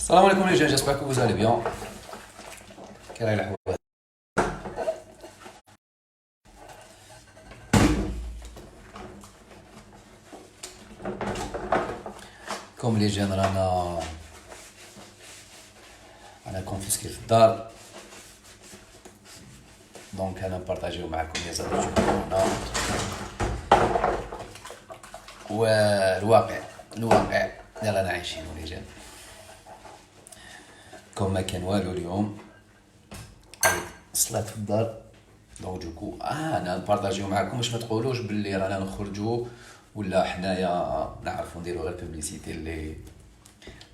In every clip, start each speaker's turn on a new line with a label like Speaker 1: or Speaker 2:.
Speaker 1: Salam alaikum les jeunes, j'espère que vous allez bien. Quelle est la joie? Comme les jeunes, on a confisqué le dar. Donc, on a partagé avec vous les habitudes. والواقع اللي رانا عايشينه لي جان كون ما كان والو اليوم صلاة في الدار. دونك دوكو انا نبارطاجيو معكم باش ما تقولوش باللي رانا نخرجوا ولا حنايا نعرفوا نديروا غير بوبليسيتي لي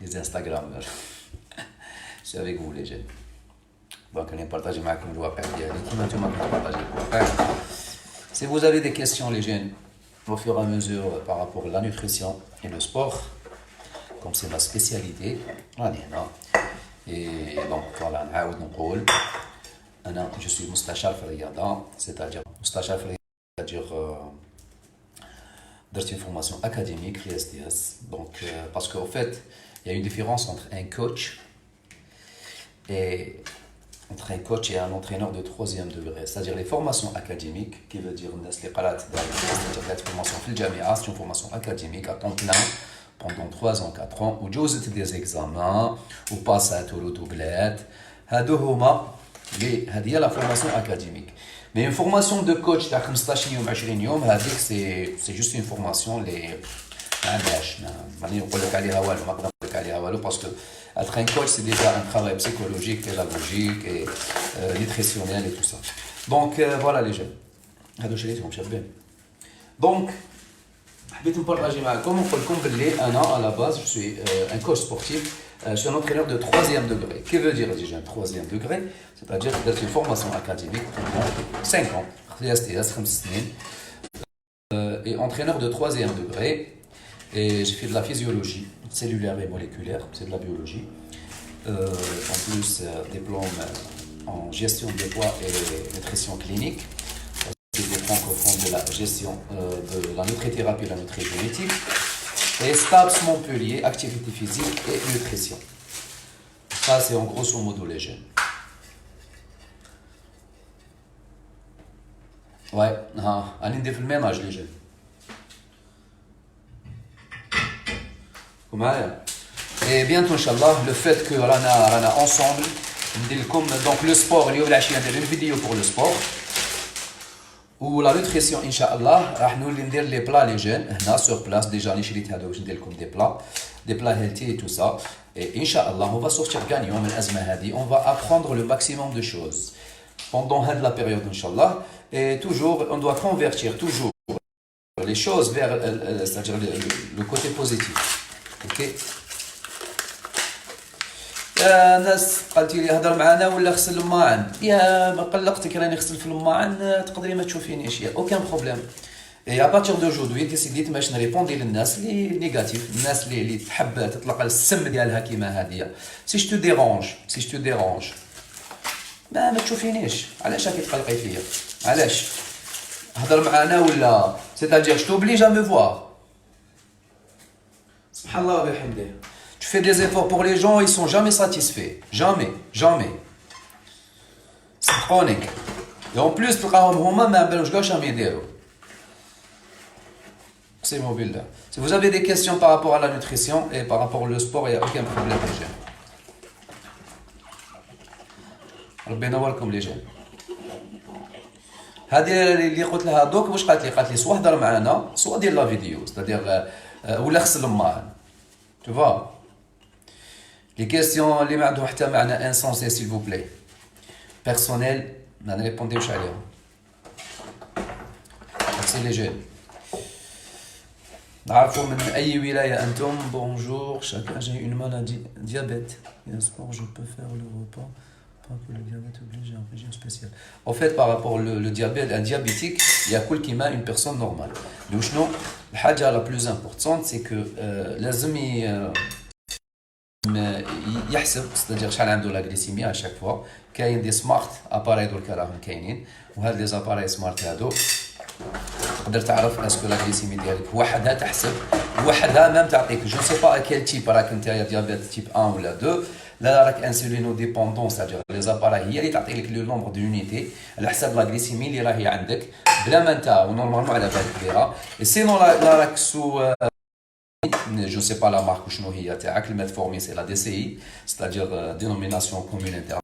Speaker 1: انستغرامر. سي افيك فو لي جان. دونك راني نبارطاجي معكم الواقع ديالي كيما نتوما كتبارطاجيو الواقع. Si vous avez des questions les jeunes au fur et à mesure par rapport à la nutrition et le sport, comme c'est ma spécialité, et donc voilà, je suis مستشار في الرياضة, c'est-à-dire مستشار في الرياضة, c'est-à-dire درت une formation académique في SDS. Donc parce qu'en fait, il y a une différence entre un coach et un entraîneur de troisième degré, c'est-à-dire les formations académiques, qui veut dire c'est-à-dire la formation في الجامعة, c'est une formation académique à temps plein pendant 3 ans, 4 ans, où جوزت des examens, où passat au doublette. هذه هي la formation académique. Mais une formation de coach تاع 15 يوم 20 يوم هذيك c'est juste une formation اللي ما عندهاش, ماني نقول لك عليها والو, ما نقدر نقول لك عليها والو, parce que être un coach c'est déjà un travail psychologique, pédagogique et nutritionnel et tout ça. Donc voilà les jeunes, هادو شريتهم شابين. Donc حبيت نبارطاجي معكم ونقول لكم باللي انا à la base je suis un coach sportif, je suis un entraîneur de troisième degré. Qui veut dire déjà un troisième degré, c'est-à-dire que j'ai une formation académique pendant 5 ans, et entraîneur de troisième degré. Et j'ai fait de la physiologie cellulaire et moléculaire, c'est de la biologie. En plus, diplôme en gestion des poids et nutrition clinique. C'est des francophones de la gestion de la nutrithérapie et la nutrigénétique. Et STAPS Montpellier, activité physique et nutrition. Ça, c'est en grosso modo les jeunes. Ouais, on est dans le même âge les jeunes. Et bientôt, Inch'Allah, le fait que rana ensemble, donc le sport, il y a une vidéo pour le sport, ou la nutrition, Inch'Allah, nous allons dire les plats les jeunes, sur place, déjà, des plats healthy et tout ça. Et Inch'Allah, on va sortir gagnant, on va apprendre le maximum de choses pendant la période, Inch'Allah. Et toujours, on doit convertir toujours les choses vers, c'est-à-dire le côté positif. Ok. يا ناس قالتي لي هضر معنا ولا غسل الماعن, يا ما قلقتك راني نغسل في الماعن تقدري ما تشوفينيش, يا اوكان بروبليم. اي ابارتيغ دو ديسيديت باش نريبوندي للناس اللي نيجاتيف, الناس اللي تحب تطلق السم ديالها كيما هذه. سي جو تو ديرونج ما تشوفينيش, علاش راكي تقلقي فيا, علاش هضر معنا ولا سيتادير جو توبليج ا مي فوار. Subhanallah wa bihamdih. Tu fais des efforts pour les gens, ils sont jamais satisfaits. Jamais. C'est chronique. Et en plus, c'est mobile là. Si vous avez des questions par rapport à la nutrition et par rapport au sport, il n'y a aucun problème les jeunes. ربنا ينوركم les jeunes. هذه اللي قلت لها دوك واش قالت لي سوا هضر معنا سوا دير لا فيديو, c'est-à-dire ولا غسل الماء. Tu vois, les questions اللي ما عندهم حتى معنى insensé s'il vous plaît, personnel, ما نريبونديوش عليهم. Merci les jeunes. نعرفوا من أي ولاية أنتم. Bonjour, chacun j'ai une maladie, diabète. Et un sport, je peux faire le repas. Pas que le diabète oblige à un régime spécial. En fait, par rapport au diabète, un diabétique, il y a كل كيما une personne normale. Donc, شنو الحاجة la plus importante, c'est que لازم يحسب, c'est-à-dire شحال عنده لا glycémie à chaque fois. كاين دي سمارت اباري درك راهم كاينين, وهاد لي زاباري سمارت هادو تقدر تعرف اسكو لا glycémie ديالك وحدها تحسب وحدها ميم تعطيك جو سي با كيل تيب راك نتايا ديابيت تيب 1 ولا 2 لا راك انسولينو ديبوندون سادير لي زاباراي هي اللي تعطي لك لو نومبر دو يونيتي على حساب لا غليسيمي اللي راهي عندك بلا ما انت نورمالمون على بالك بها سينو لا راك سو جو سي با لا مارك شنو هي تاعك الميتفورمين سي لا دي سي اي سادير دينوميناسيون كومون انتر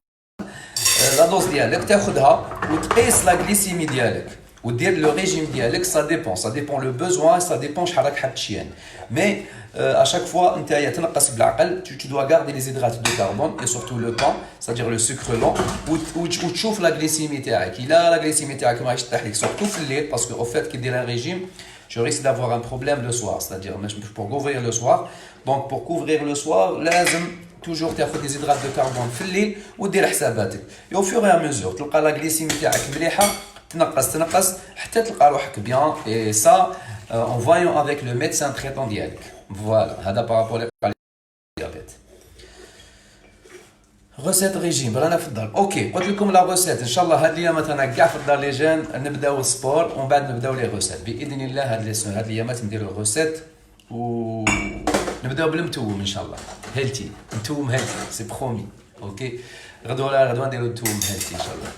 Speaker 1: لا دوز ديالك تاخذها وتقيس لا غليسيمي ديالك ودير لو ريجيم ديالك ça dépend le besoin ça dépend شحال راك حاب تشين mais à chaque fois نتايا تنقص بالعقل tu dois garder les hydrates de carbone et surtout le pain c'est-à-dire le sucre lent وتشوف لا غليسيمي تاعك الا لا غليسيمي تاعك ما يطيح لك surtout في الليل parce que au fait كي دير un régime tu risques d'avoir un problème le soir c'est-à-dire pour couvrir le soir donc pour couvrir le soir لازم toujours تاخذ des hydrates de carbone في الليل ودير حساباتك et au fur et à mesure تلقى لا غليسيمي تاعك مليحه تنقص حتى تلقى روحك bien et ça en voyant avec le médecin traitant ديالك voilà هذا بارابور للديابيت غوسيت ريجيم رانا في الدار اوكي قلت لكم لا غوسيت ان شاء الله هاد الايامات انا كاع في الدار لي جان نبداو السبور ومن بعد نبداو لي غوسيت باذن الله هاد الايامات نديرو غوسيت و نبداو بالمتوم ان شاء الله هيلتي متوم هيلتي سي برومي اوكي غدوه نديرو متوم هيلتي ان شاء الله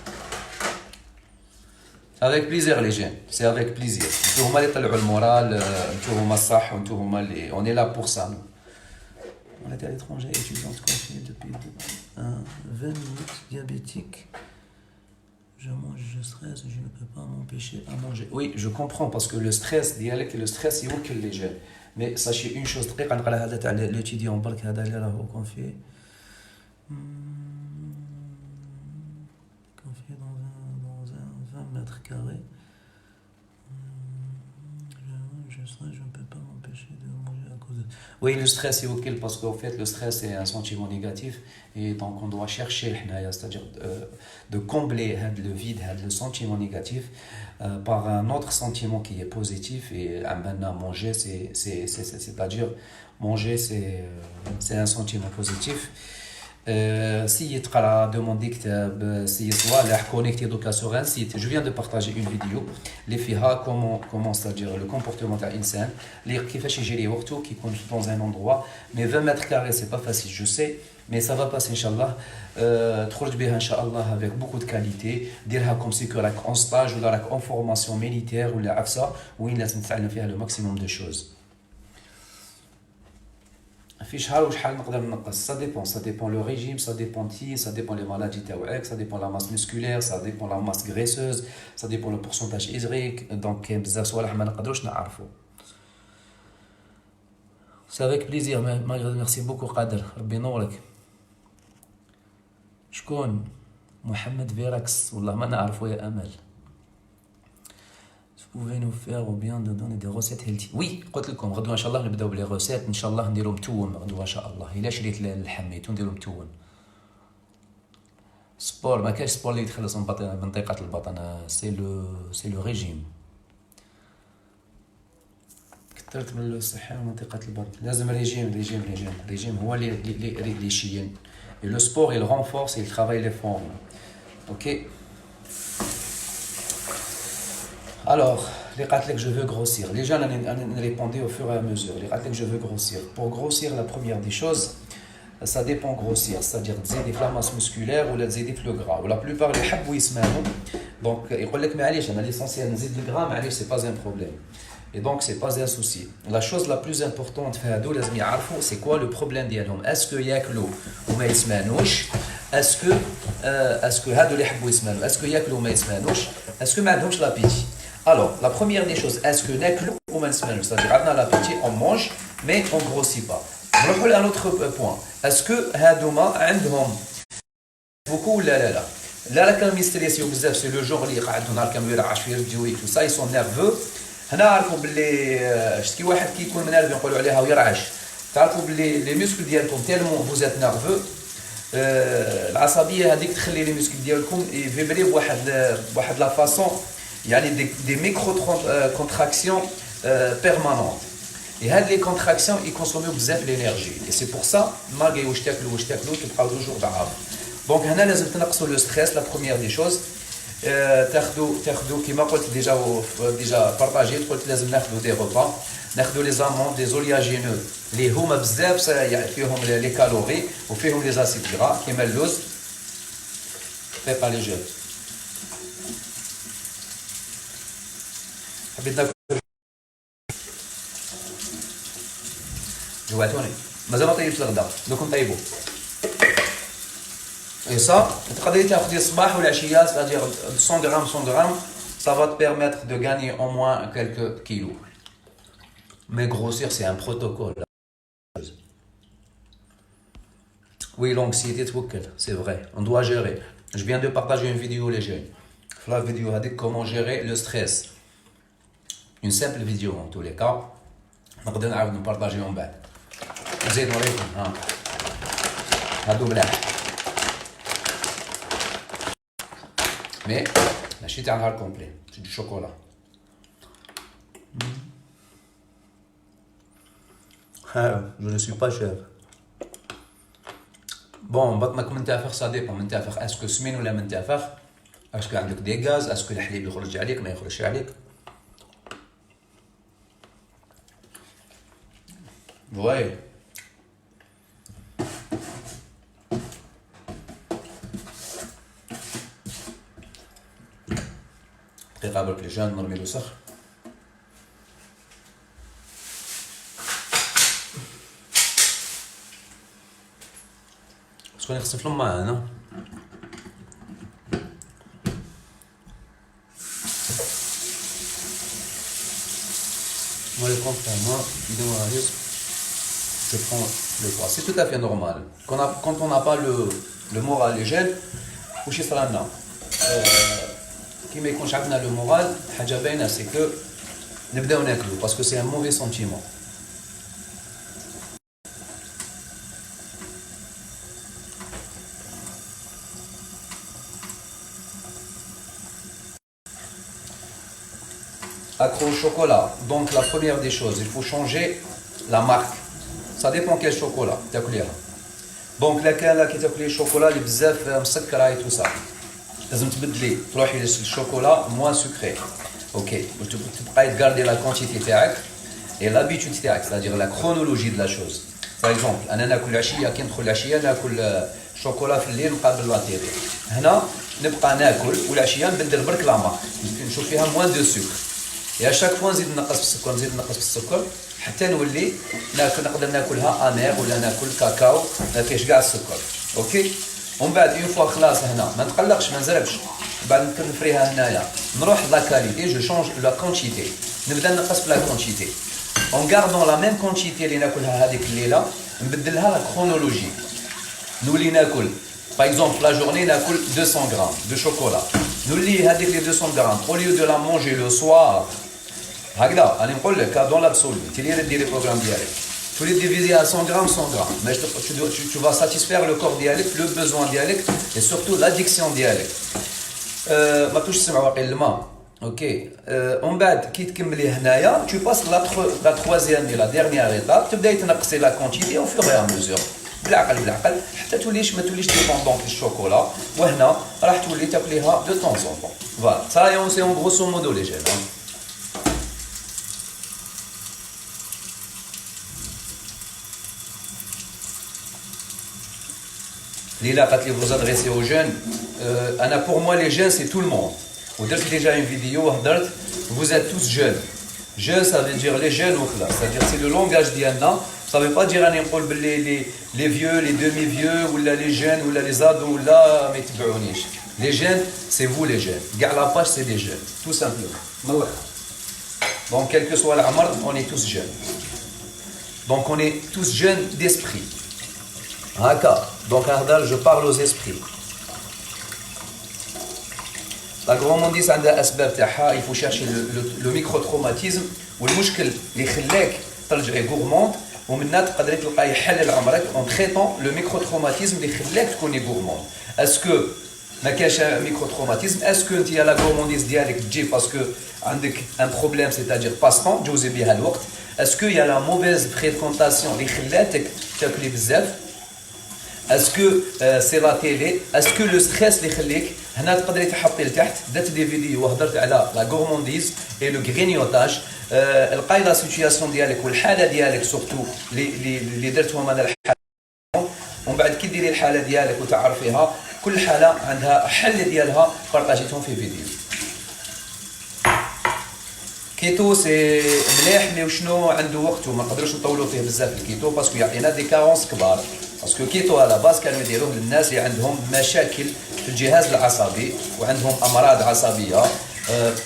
Speaker 1: avec plaisir les jeunes c'est avec plaisir انتو هما اللي طلعوا المورال انتو هما الصح وانتو هما اللي on est là pour ça on était à l'étranger étudiante confinée depuis 20 minutes diabétique je mange je stresse je ne peux pas m'empêcher à manger oui je comprends parce que le stress ديالك le stress يوكل les jeunes mais sachez une chose دقيقه نقرا هذا تاع l'étudiant برك هذا اللي راهو confié mètres carrés. Je ne peux pas m'empêcher de manger à cause de... Oui, le stress est ok parce qu'en fait, le stress est un sentiment négatif et donc on doit chercher, c'est-à-dire de combler le vide, le sentiment négatif par un autre sentiment qui est positif et maintenant manger, c'est-à-dire manger, c'est un sentiment positif. Si tu as demandé que si tu connecté sur un site, je viens de partager une vidéo les filles comment c'est-à-dire le comportement d'un insan les qui fait gérer autour qui compte dans un endroit mais 20 mètres carrés c'est pas facile je sais mais ça va passer inchallah تخرج بها inchallah avec beaucoup de qualité ديرها comme si que راك en stage ولا راك en formation militaire ولا عفسه وين لازم تتعلم فيها le maximum de choses في شهر وشحال نقدر نقص ça dépend le régime ça dépend les maladies تاعك ça dépend la masse musculaire ça dépend la masse graisseuse ça dépend le pourcentage hydrique donc كاين بزاف صوالح ما نقدروش نعرفوا c'est avec plaisir merci beaucoup قادر ربي ينورك شكون محمد فيراكس والله ما نعرفه يا امل Vous pouvez nous faire ou bien de donner des recettes healthy. Oui, قلت لكم غدوه ان شاء الله نبداو بلي روسيت ان شاء الله نديرو متون غدوه ان شاء الله الا شريت الحميت ونديرو متون سبور ما كاينش سبور اللي يتخلص من منطقه البطن سي لو ريجيم كثرت من الصحه ومنطقه البطن لازم ريجيم هو اللي يشين et le sport il renforce il travaille les formes ok. Alors, les que je veux grossir. Les gens répondaient au fur et à mesure. Les que je veux grossir. Pour grossir, la première des choses, ça dépend grossir. C'est-à-dire des inflammations musculaires ou des gras. Ou la plupart des gens ils se mettent. Donc, ils disent que l'essentiel de gras, mais c'est pas un problème. Et donc, c'est pas un souci. La chose la plus importante, c'est quoi le problème d'yalom? Est-ce qu'il y a que l'eau ou mais ils se mettent? Est-ce que est-ce qu'il y a que l'eau mais ils se mettent? Est-ce que maintenant je l'appétit? Alors, la première des choses, est-ce que ناكلو وما نسمنوش c'est-à-dire عندنا l'appétit, on mange mais on grossit pas. نروحوا à un autre point. Est-ce que هادوما عندهم beaucoup ولا لا كانوا يستريسيو بزاف سي لو جور اللي قاعد نهار كامل يرعش في رجلو تو سا يسون نيرفو هنا عرفوا باللي شتي واحد كي يكون منرفي نقولوا عليها ويرعش تعرفوا باللي لي ميسكل ديالكم تالمون فوزات نيرفو العصبيه هذيك تخلي لي ميسكل ديالكم يفيبري بواحد لا فاصون يعني des micro-contractions permanentes. Et les contractions, ils consomment beaucoup d'énergie. Et c'est pour ça, malgré que tu parles toujours d'arabe. Donc, on a le stress, la première des choses. Qui m'a déjà partagé, il faut des repas. ناخذوا لي زامون دي زولياجينو اللي هما بزاف فيهم لي كالوري وفيهم لي زاسيد غرا كيما اللوز بريباري جون حبيت ناكل جوعتوني مازال ما طيبتش الغدا دوك نطيبو اي سا تقدري تاخدي الصباح والعشيه c'est-à-dire 100 grammes 100 grammes ça va te permettre de gagner au moins quelques kilos mais grossir c'est un protocole oui l'anxiété c'est vrai on doit gérer je viens de partager une vidéo les jeunes la vidéo a dit comment gérer le stress une simple vidéo en tous les cas نقدر نعاود نبارطاجيهم بعد نزيد نوريكم ها هادو ملاح مي ماشي تاع نهار كومبلي سي دو شوكولا جو نو سوي با شيف بون بطنك منتفخ سا ديبون منتفخ اسكو سمين ولا منتفخ اسكو عندك دي غاز اسكو الحليب يخرج عليك ما يخرجش عليك Oui. دقيقة برك لي جان نرمي الوسخ شكون يغسل في الماء هنا moi le contraire moi je prends le poids. C'est tout à fait normal. Quand on n'a pas le moral léger, وش يصرى لنا؟ كي ما يكونش عندنا le moral, حاجة باينة c'est que نبداو ناكلو parce que c'est un mauvais sentiment. Accro au chocolat. Donc la première des choses, il faut changer la marque. Ça dépend quel chocolat تاكليها. دونك لا كان كي تاكلي شوكولا اللي بزاف مسكره اي تو سا لازم تبدلي تروحي للشوكولا موان سكري اوكي وتبقاي تغاردي لا كونتيتي تاعك اي لابيتود تاعك c'est-à-dire la chronologie de la chose باغ اكزومبل انا ناكل العشيه كي ندخل العشيه ناكل شوكولا في الليل مقابل لا تيلي هنا نبقى ناكل والعشيه نبدل برك لا مارك نشوف فيها موان دو سكر يا شاك فوا نزيد نقص في السكر نزيد نقص في السكر حتى نولي نقدر ناكلها امير ولا ناكل كاكاو ما فيهش كاع السكر اوكي ومن بعد اون فوا خلاص هنا ما نتقلقش ما نزربش بعد نفريها هنايا نروح لا كاليتي جو شونج لا كونتيتي نبدا نقص في لا كونتيتي اون غاردون لا ميم كونتيتي اللي ناكلها هذيك الليله نبدلها لا كرونولوجي نولي ناكل باغ اكزومبل لا جورني ناكل 200 غرام دو شوكولا نولي هذيك لي 200 غرام او ليو دو لا مونجي لو سوار هكذا انا نقول لك دون لابسولو انت اللي ديري البروغرام ديالك تولي ديفيزي à 100 grammes 100 grammes mais tu vas satisfaire le corps ديالك le besoin ديالك et surtout l'addiction ديالك ما توش تسمع واقيلا الماء اوكي ومن بعد كي تكملي هنايا tu passes la troisième et la dernière étape تبداي تنقصي لا كونتيتي au fur et à mesure بالعقل حتى ما توليش ديبوندون في الشوكولا وهنا راح تولي تاكليها دو طون سون طون فوالا ça c'est en grosso modo les jeunes Lila, quand vous adressez aux jeunes, pour moi, les jeunes, c'est tout le monde. Vous avez déjà une vidéo, vous êtes tous jeunes. Jeunes, ça veut dire les jeunes, c'est-à-dire c'est le langage d'Yanna. Ça ne veut pas dire les vieux, les demi-vieux, ou là, les jeunes, ou là, les ados, ou là, les jeunes, c'est vous les jeunes. Garde la page, c'est des jeunes, tout simplement. Donc, quel que soit l'amar, on est tous jeunes. Donc, on est tous jeunes d'esprit. Donc, je parle aux esprits. La gourmandise a des aspects, il faut chercher le micro-traumatisme ou le muscle qui est gourmand. En traitant le micro-traumatisme qui est gourmand. Est-ce que un micro-traumatisme? Est-ce que tu as la gourmandise parce que un problème, c'est-à-dire passe-temps, est-ce qu'il y a la mauvaise fréquentation est-ce que c'est la télé? Est-ce que le stress هنا تقدري تحطي لتحت درت دي فيديو وهضرت على لا غورمونديز اي لو غرينيوتاج. القاي لا سيتوياسيون ديالك والحاله ديالك سورتو اللي درتهم انا الحاله، ومن بعد كي ديري الحاله ديالك وتعرفيها كل حاله عندها حل ديالها بارطاجيتهم في فيديو. كيتو سي مليح مي وشنو عنده وقته، ما نقدروش نطولوا فيه بزاف الكيتو باسكو يعطينا دي كارونس كبار. باسكو كيتو على باز كانوا يديروه للناس اللي عندهم مشاكل في الجهاز العصبي وعندهم امراض عصبيه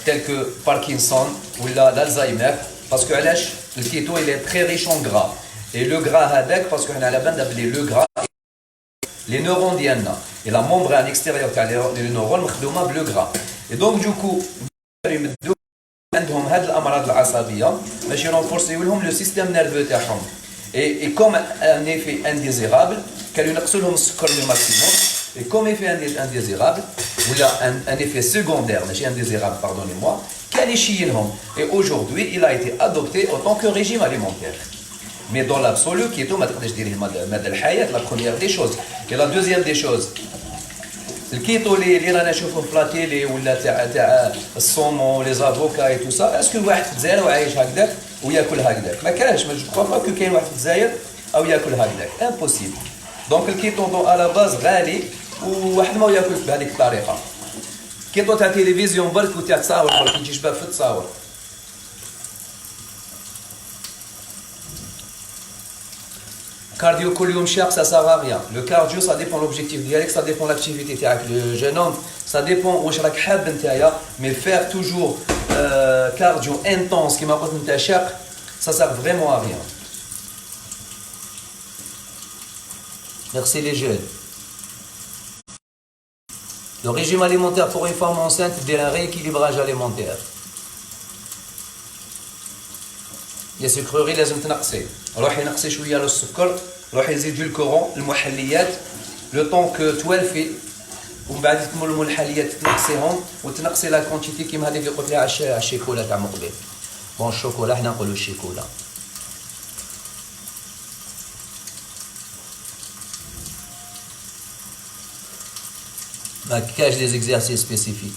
Speaker 1: تلك باركنسون ولا الزهايمر. باسكو علاش الكيتو اللي تري ريش اون غرا اي لو غرا هذاك باسكو حنا على بالنا بلي لو غرا لي نورون ديالنا اي لا مومبران اكستيريور تاع لي نورون مخدومه بلو غرا. اي دونك دوكو يمدو عندهم هاد الامراض العصبيه باش يرونفورسيو لهم لو سيستيم نيرفو تاعهم. اي كوم ان ايفي انديزيرابل كانوا ينقصوا لهم السكر لو ماكسيموم. اي كوم ايفي انديزيرابل ولا ان ايفي سيكوندير ماشي انديزيرابل باردوني موا كان يشيلهم. اي اوجوردي il a été adopté en tant que régime alimentaire. Mais dans l'absolu كيتو ما تقدرش ديريه مدى الحياه. لا بروميير دي شوز اي لا دوزيام دي شوز الكيتو اللي رانا نشوفهم في لاتيلي ولا تاع الصومو لي زافوكا اي تو سا. اسكو واحد في الجزائر وعايش هكذاك وياكل هكذاك؟ ما كانش. ما جو كخوا با كو كاين واحد في الجزائر او ياكل هكذاك، امبوسيبل. دونك الكيتو دون على باز غالي وواحد ما ياكل بهذيك الطريقه. كيتو تاع تلفزيون برك وتاع تصاور برك يجي شباب في التصاور. Cardio كل يوم شاق ça sert à rien. Le cardio ça dépend l'objectif ديالك، ça dépend l'activité تاعك. Le jeune homme ça dépend واش راك حاب نتايا. mais faire toujours cardio intense كيما قلت نتا شاق ça sert vraiment à rien. Merci les jeunes. Le régime alimentaire pour une femme enceinte دير un rééquilibrage alimentaire. يا سكروري لازم تنقصي، روحي نقصي شويه للسكر، روحي زيدي الكورون المحليات لو طون كو توالفي، ومن بعد تكمل المحليات تنقصيهم وتنقصي لا كونتيتي كيما هذيك اللي قلت لها على الشيكولا تاع مقبل. بون الشوكولا حنا نقولوا الشيكولا. ما كاش دي زيكزارسيس سبيسيفيك.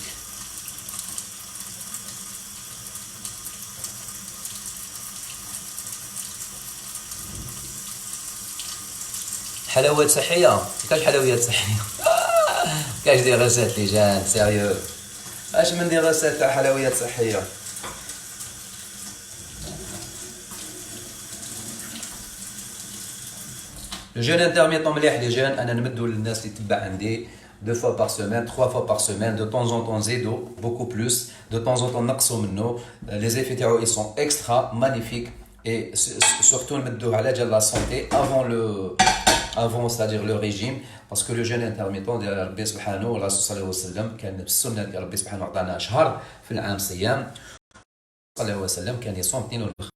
Speaker 1: حلويات صحيه؟ كاش حلويات صحيه. كاش دي غسات لي جان سيريو. اش من دي غسات تاع حلويات صحيه؟ لو جون انترميتون مليح لي جون. انا نمدو للناس اللي تتبع عندي 2 fois par semaine 3 fois par semaine. De temps en temps نزيدو beaucoup plus, de temps en temps نقصوا منه. les effets تاعو ils sont extra magnifiques et surtout نمدوه على جال la santé avant c'est-à-dire le régime, parce que le jeûne intermittent ديال ربي سبحانه والرسول صلى الله عليه وسلم كان بالسنه ديال ربي سبحانه عطانا شهر في العام صيام. صلى الله عليه وسلم كان يصوم 52.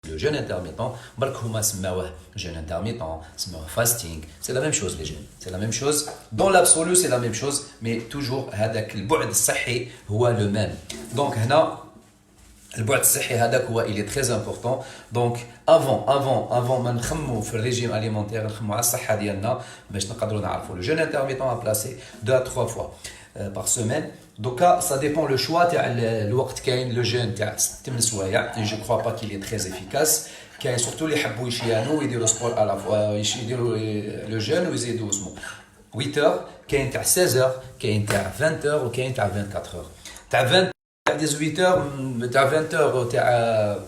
Speaker 1: Le jeûne intermittent برك هما سماوه jeûne intermittent, سماوه fasting. c'est la même chose les jeûnes, c'est la même chose dans l'absolu, c'est la même chose, mais toujours هذاك البعد الصحي هو le même. donc هنا البعد الصحي هذاك هو il est très important. donc avant ما نخمو في الريجيم اليمونتير نخمو على الصحه ديالنا باش نقدروا نعرفوا. le jeûne intermittent à placer 2 à 3 fois par semaine. دوكا ça dépend le choix تاع الوقت. كاين لو جون تاع 8 سوايع جو كخوا با كيل تري افيكاس. كاين سورتو اللي يحبوا يشيانو ويديروا سبور على فوا يديروا لو جون ويزيدوا اسمه 8 اور. كاين تاع 16 اور، كاين تاع 20 اور، وكاين تاع 24 اور. تاع 20 تاع 18 اور تاع 20 اور تاع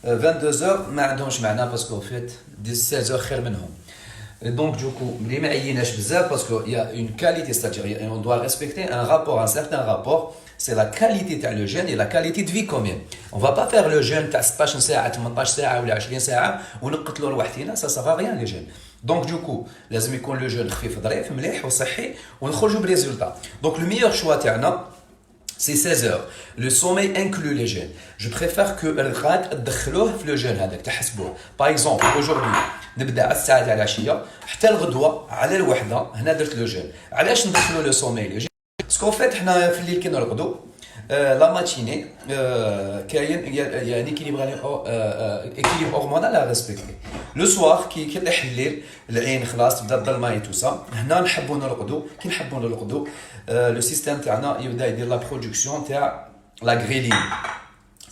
Speaker 1: 22 اور ما عندهمش معنى باسكو فيت 16 اور خير منهم. Donc du coup, les maïnash bzaf parce qu'il y a une qualité, c'est-à-dire on doit respecter un rapport, un certain rapport. C'est la qualité de le jeûne et la qualité de vie quand même. On va pas faire le jeûne تاع 16 ساعة 18 ساعة ولا 20 ساعة ونقتلوا لوحدينا. ça sert à rien les jeûnes. donc du coup لازم يكون le jeûne خفيف ظريف مليح وصحي ونخرجوا بريزولتا. donc le meilleur choix تاعنا c'est 16 heures. Le sommeil inclut les jeûnes. Je préfère que الغاد تدخلوه في le jeûne هذاك تحسبوه. par exemple aujourd'hui نبدا على الساعه تاع العشيه حتى الغدوه على الوحده هنا درت لو جون. علاش ندخلوا لو سومي لو جون؟ باسكو فيت حنا في الليل كي نرقدوا لا ماتيني كاين il y a un équilibre hormonal à respecter. لو سوار كي كيطيح الليل العين خلاص تبدا الظلمه تو سا هنا نحبوا نرقدوا كي نحبوا نرقدوا لو سيستيم تاعنا يبدا يدير لا برودكسيون تاع لا غريلين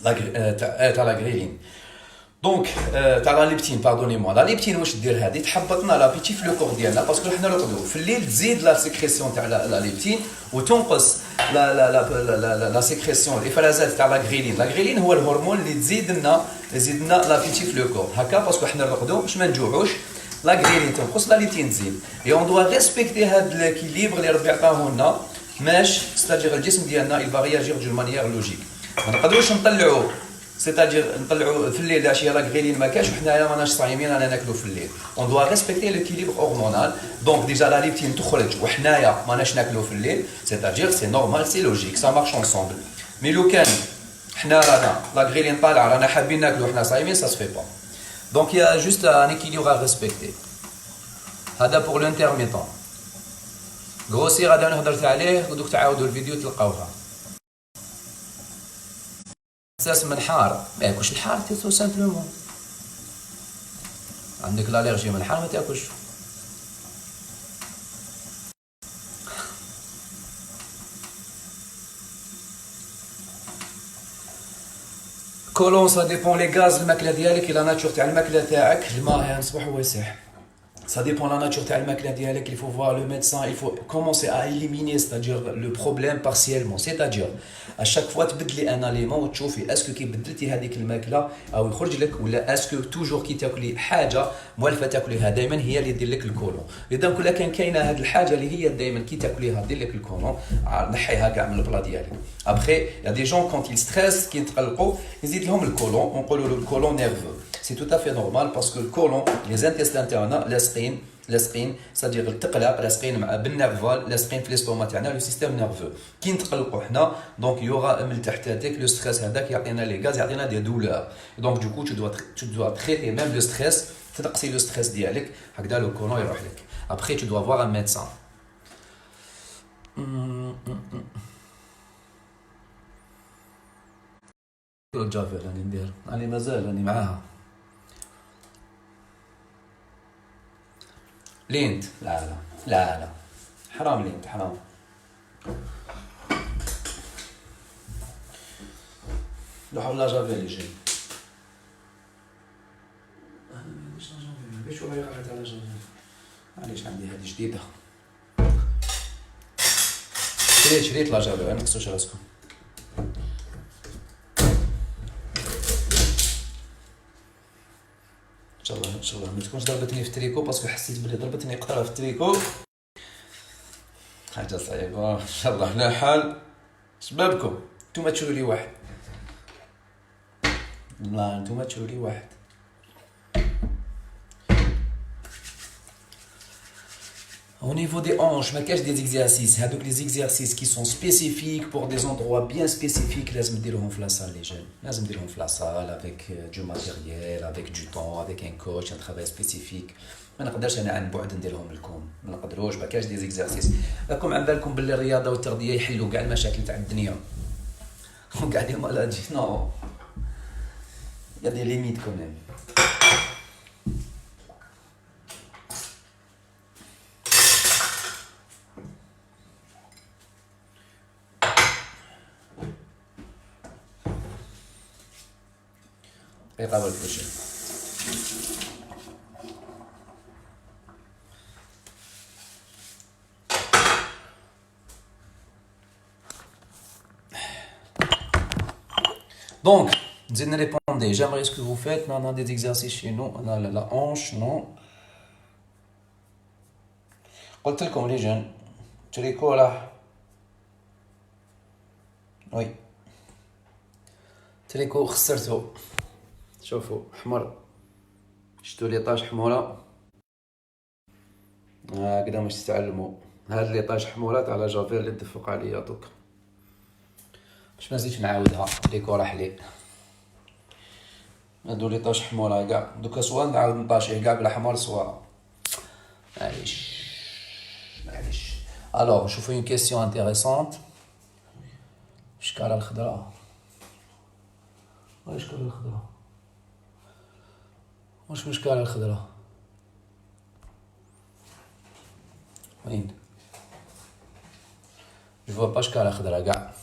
Speaker 1: تاع لا غريلين دونك تاع لا ليبتين باردوني موا لا ليبتين واش دير هذه تحبطنا لابيتي في لو كور ديالنا باسكو حنا نرقدوا في الليل تزيد لا سيكريسيون تاع لا ليبتين وتنقص لا سيكريسيون الافرازات تاع لا غريلين هو الهرمون اللي تزيد لنا لابيتي في لو كور هكا باسكو حنا نرقدوا باش ما نجوعوش لا غريلين تنقص لا ليبتين تزيد اي اون دوا ريسبكتي هاد ليكيليبر اللي ربي عطاه لنا ماش ستاجير الجسم ديالنا il va réagir d'une manière logique ما نقدروش نطلعوا سيتاجير نطلعوا في الليل العشيه لا غريلين ما كاش وحنايا ماناش صايمين رانا ناكلوا في الليل اون دوا ريسبكتي ليكيليبر هرمونال دونك ديجا لا ليبتين تخرج وحنايا ماناش ناكلوا في الليل سيتاجير سي نورمال سي لوجيك سا مارش انصومبل مي لو كان حنا رانا لا غريلين طالعه رانا حابين ناكلوا وحنا صايمين سا سفي با دونك يا جوست ان ايكيليبر ا ريسبكتي هذا بور لانترميتون غروسير هذا نهضرت عليه ودوك تعاودوا الفيديو تلقاوها اساس من حار ما ياكلش الحار تو سامبلومون عندك الالرجي من الحار ما تاكلش كولون سا ديبون لي غاز الماكله ديالك لا ناتور تاع الماكله تاعك الماء نصبح واسع Ça dépend de la nature de la dialecte, il faut voir le médecin, il faut commencer à éliminer, c'est-à-dire le problème partiellement. C'est-à-dire, à chaque fois, tu بدلي un aliment وتشوفي est-ce que بدلتي هذيك الماكله او يخرج لك ولا est-ce que toujours كي تاكلي حاجه موالفه تاكليها دائما هي اللي دير لك الكولون. اذا كل كان كاينه هذه الحاجه اللي هي دائما كي تاكليها دير لك الكولون نحيها كاع من البلا ديالك. Après, il y a des gens quand ils stressent كي يتقلقوا يزيد لهم الكولون ونقولوا له الكولون نيرفو. C'est tout à fait normal parce que le côlon, les intestins تاعنا لاصقين c'est-à-dire التقلق لاصقين مع بالنيرفال لاصقين في ليستوما تاعنا لو سيستيم نيرفو كي نتقلقوا حنا دونك يوغا من تحت هذاك لو ستريس هذاك يعطينا لي غاز يعطينا دي دولور دونك دوكو tu dois traiter même le stress تنقصي لو ستريس ديالك هكذا لو كولون يروح لك après tu dois voir un médecin الجافيل راني ندير راني مازال راني معاها لينت لا حرام لينت حرام لو حول لا جافيل يجي انا ما عنديش لا جافيل باش ولا قريت على جافيل معليش عندي هذه جديده شريت لا جافيل ما نقصوش راسكم ان شاء الله ما تكونش ضربتني في التريكو باسكو حسيت بلي ضربتني قطره في التريكو حاجه صعيبه ان شاء الله على حال شبابكم نتوما تشروا لي واحد لا نتوما تشروا لي واحد Au niveau des hanches, ما كاش des exercices هذوك les exercices qui sont spécifiques pour des endroits bien spécifiques لازم نديرهم في لاصال لي جون لازم نديرهم في لاصال avec du matériel avec du temps avec un coach un travail spécifique ما نقدرش انا عن بعد نديرهم لكم ما نقدروش ما كاش des exercices راكم عن بالكم باللي الرياضه والتغذيه يحلوا كاع المشاكل تاع الدنيا وكاع لي مالادي نو il y a des limites quand même يقابل كل شيء donc نزيد نريبوندي j'aimerais ce que vous faites on a des exercices chez nous on a la hanche non قلت لكم لي جون تريكو راه وي تريكو خسرتو شوفوا حمر شتو لي طاج حموره هكذا باش تتعلموا هاد لي طاج حموره تاع لا جافيل اللي تدفق عليا دوك باش ما نزيدش نعاودها تريكو راح لي هادو لي طاج حموره كاع دوكا سوا نعاود نطاشيه كاع بالاحمر سوا معليش الوغ نشوفو اون كيسيون انتيريسونت شكارة الخضراء. واش شكارة الخضراء؟ واش من شكارة الخضراء؟ وين؟ جو فوا با شكارة خضراء كاع.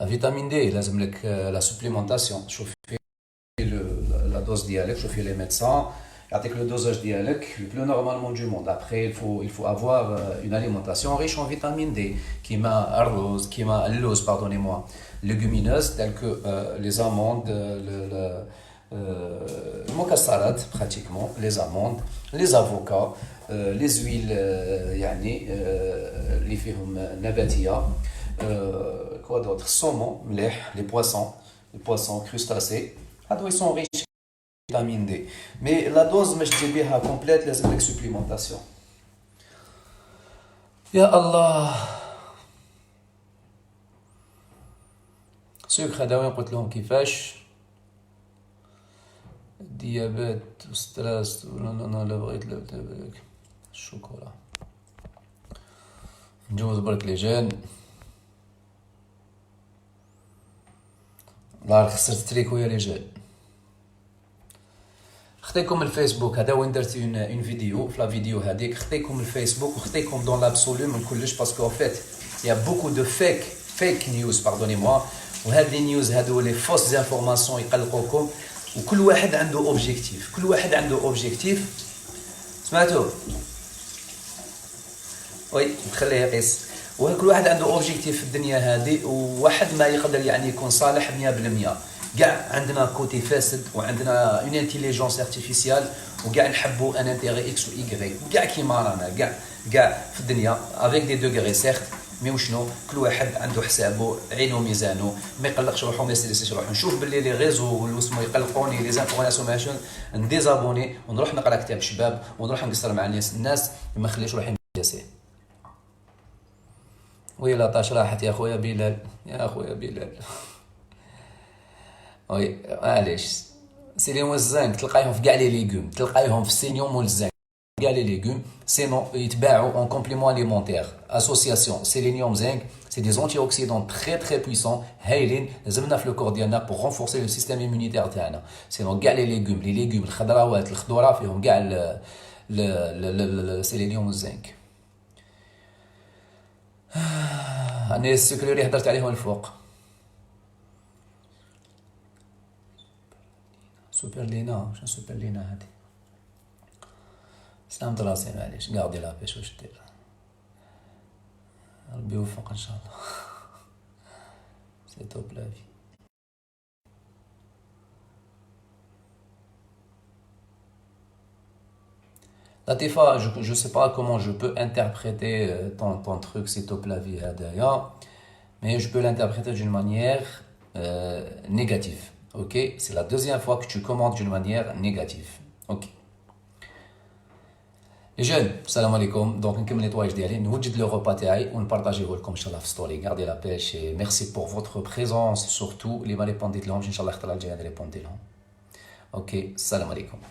Speaker 1: لا فيتامين دي لازم لك لا سوبليمونطاسيون. شوفي لا دوز ديالك، شوفي لي ميدسان يعطيك لو دوزاج ديالك le plus normalement du monde. Après il faut avoir une alimentation riche en vitamine D كيما الرز، كيما اللوز pardonnez-moi، légumineuses telles que les amandes، المكسرات pratiquement، les amandes، les avocats، les huiles يعني اللي فيهم نباتية، quoi d'autre، saumon مليح، les poissons crustacés هادو ils sont riches vitamine D. Mais la dose مش تجي بها complète، لازم لك supplémentation. يا الله. سكر هذا وين قلت لهم كيفاش ديابات وستريس لا بغيت الشوكولا. نجوز برك لي جان. الله خسرت تريكو يا لي جان. خطيكم الفيسبوك هذا وين درت اون فيديو، في لا فيديو هذيك خطيكم الفيسبوك وخطيكم دون لابسولو من كلش، باسكو فيت يا بوكو دو فيك نيوز باردوني-moi، وهاد لي نيوز هادو لي فوس زانفورماسيون يقلقوكم، وكل واحد عنده اوبجيكتيف، كل واحد عنده اوبجيكتيف. سمعتوا؟ وي نخليه يقيس. وكل واحد عنده اوبجيكتيف في الدنيا هذه، وواحد ما يقدر يعني يكون صالح 100%. كاع عندنا كوتي فاسد، وعندنا اون انتيليجونس ارتيفيسيال، وكاع نحبوا ان انتيغي اكس و ايغري، كاع كيما رانا كاع في الدنيا افيك دي دوغري سيرت، مي وشنو كل واحد عنده حسابه، عينو ميزانو، ما يقلقش روحو، ما يستريسش روحو. نشوف باللي لي ريزو واسمو يقلقوني لي زانفورماسيون ماشين، نديزابوني ونروح نقرا كتاب شباب، ونروح نقصر مع الناس ما نخليش روحي مجاسي. وي لاطاش راحت يا خويا بلال، يا خويا بلال. وي معليش سيليوم والزنك تلقايهم في كاع لي ليغوم، تلقايهم في السيليوم والزنك كاع لي ليغوم، سينو يتباعوا اون كومبليمون اليمونتير. اسوسياسيون سيلينيوم زنك سي دي زونتي اوكسيدون تري بويسون هايلين، لازمنا في لو كور ديالنا بور رونفورسي لو سيستيم ايمونيتير تاعنا. سينو كاع لي ليغوم الخضراوات الخضره فيهم كاع السيلينيوم والزنك. انا السكر اللي هضرت عليهم الفوق سوبر لينا. شنو سوبر لينا هادي؟ سلامت راسي معليش قاعدي لابيش واش دير، ربي يوفق ان شاء الله. سي توب لا في. Latifa, je sais pas comment je peux interpréter ton truc, c'est top la vie hadaya, mais je peux l'interpréter d'une manière négative. Ok, c'est la deuxième fois que tu commentes d'une manière négative. Ok. Les jeunes, salam alaikum. Donc, on va nettoyer ديالي، نوجد le repas تاعي ونبارطاجيه لكم ان شاء الله في ستوري. Gardez la pêche et merci pour votre présence, surtout اللي ما ريبونديت لهمش ان شاء الله الخطره الجايه نريبوندي لهم. Ok, salam alaikum.